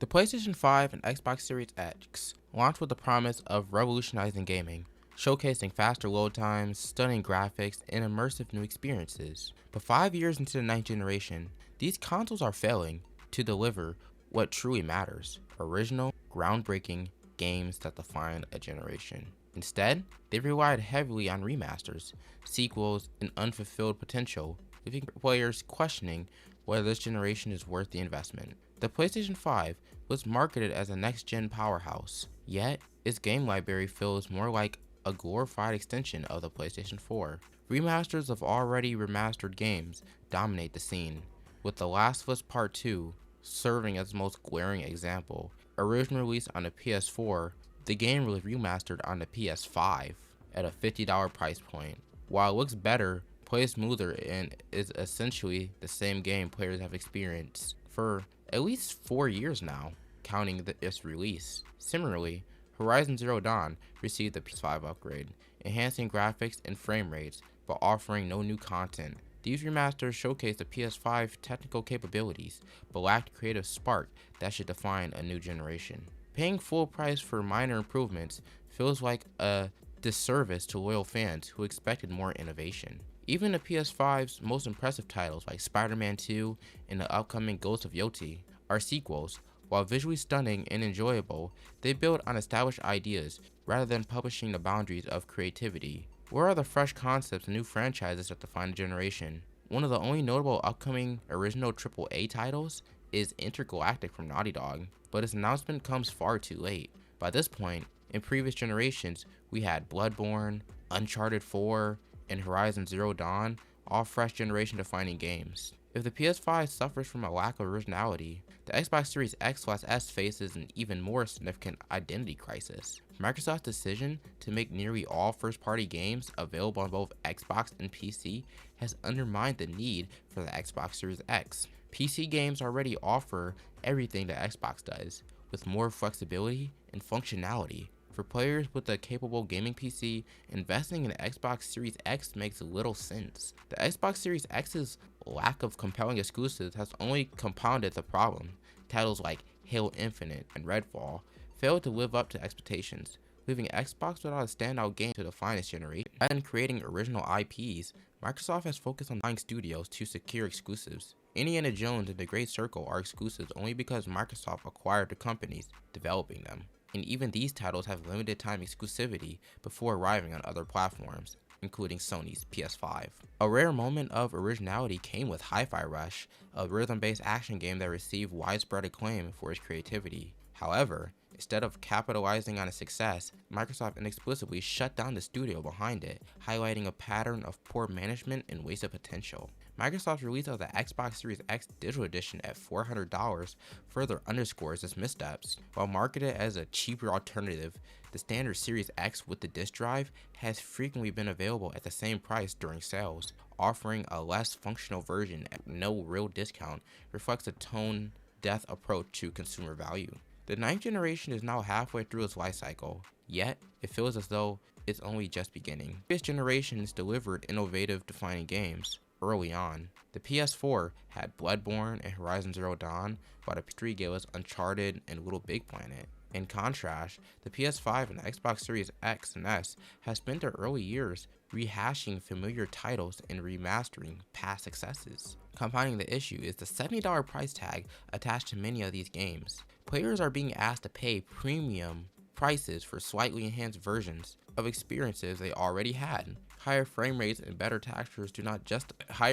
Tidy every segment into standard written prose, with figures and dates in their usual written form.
The PlayStation 5 and Xbox Series X launched with the promise of revolutionizing gaming, showcasing faster load times, stunning graphics, and immersive new experiences. But 5 years into the ninth generation, these consoles are failing to deliver what truly matters: original, groundbreaking games that define a generation. Instead, they relied heavily on remasters, sequels, and unfulfilled potential, leaving players questioning whether this generation is worth the investment. The PlayStation 5 was marketed as a next-gen powerhouse, yet its game library feels more like a glorified extension of the PlayStation 4. Remasters of already remastered games dominate the scene, with The Last of Us Part 2 serving as the most glaring example. Originally released on the PS4, the game was remastered on the PS5 at a $50 price point. While it looks better, plays smoother, and is essentially the same game players have experienced for at least 4 years now, counting its release. Similarly, Horizon Zero Dawn received the PS5 upgrade, enhancing graphics and frame rates, but offering no new content. These remasters showcase the PS5 technical capabilities, but lacked the creative spark that should define a new generation. Paying full price for minor improvements feels like a disservice to loyal fans who expected more innovation. Even the PS5's most impressive titles like Spider-Man 2 and the upcoming Ghost of Yoti are sequels. While visually stunning and enjoyable, they build on established ideas rather than publishing the boundaries of creativity. Where are the fresh concepts and new franchises that define a generation? One of the only notable upcoming original AAA titles is Intergalactic from Naughty Dog, but its announcement comes far too late. By this point, in previous generations, we had Bloodborne, Uncharted 4, and Horizon Zero Dawn, all fresh generation defining games. If the PS5 suffers from a lack of originality, the Xbox Series X/S faces an even more significant identity crisis. Microsoft's decision to make nearly all first-party games available on both Xbox and PC has undermined the need for the Xbox Series X. PC games already offer everything that Xbox does, with more flexibility and functionality. For players with a capable gaming PC, investing in the Xbox Series X makes little sense. The Xbox Series X's lack of compelling exclusives has only compounded the problem. Titles like Halo Infinite and Redfall failed to live up to expectations, leaving Xbox without a standout game to define its generation. Rather than creating original IPs, Microsoft has focused on buying studios to secure exclusives. Indiana Jones and The Great Circle are exclusives only because Microsoft acquired the companies developing them, and even these titles have limited time exclusivity before arriving on other platforms, including Sony's PS5. A rare moment of originality came with Hi-Fi Rush, a rhythm-based action game that received widespread acclaim for its creativity. However, instead of capitalizing on its success, Microsoft inexplicably shut down the studio behind it, highlighting a pattern of poor management and wasted potential. Microsoft's release of the Xbox Series X Digital Edition at $400 further underscores its missteps. While marketed as a cheaper alternative, the standard Series X with the disk drive has frequently been available at the same price during sales. Offering a less functional version at no real discount reflects a tone-deaf approach to consumer value. The ninth generation is now halfway through its life cycle, yet it feels as though it's only just beginning. Previous generations delivered innovative, defining games early on. The PS4 had Bloodborne and Horizon Zero Dawn, while the PS3 gave us Uncharted and Little Big Planet. In contrast, the PS5 and Xbox Series X and S have spent their early years rehashing familiar titles and remastering past successes. Compounding the issue is the $70 price tag attached to many of these games. Players are being asked to pay premium prices for slightly enhanced versions of experiences they already had. Higher frame rates and better textures do not justify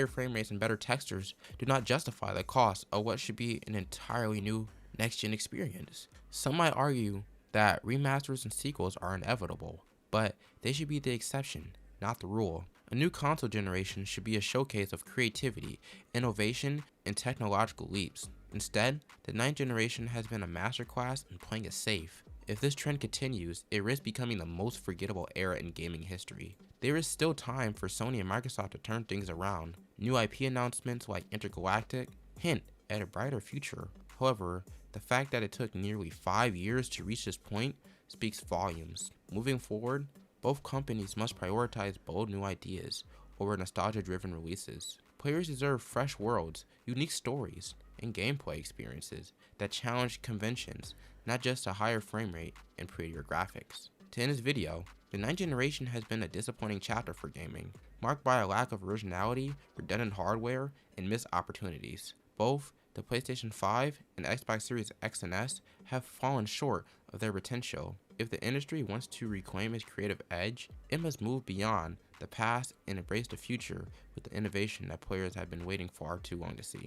the cost of what should be an entirely new next-gen experience. Some might argue that remasters and sequels are inevitable, but they should be the exception, not the rule. A new console generation should be a showcase of creativity, innovation, and technological leaps. Instead, the ninth generation has been a masterclass in playing it safe. If this trend continues, it risks becoming the most forgettable era in gaming history. There is still time for Sony and Microsoft to turn things around. New IP announcements like Intergalactic hint at a brighter future. However, the fact that it took nearly 5 years to reach this point speaks volumes. Moving forward, both companies must prioritize bold new ideas over nostalgia-driven releases. Players deserve fresh worlds, unique stories, and gameplay experiences that challenge conventions, not just a higher frame rate and prettier graphics. To end this video, the 9th generation has been a disappointing chapter for gaming, marked by a lack of originality, redundant hardware, and missed opportunities. Both the PlayStation 5 and Xbox Series X and S have fallen short of their potential. If the industry wants to reclaim its creative edge, it must move beyond the past and embrace the future with the innovation that players have been waiting far too long to see.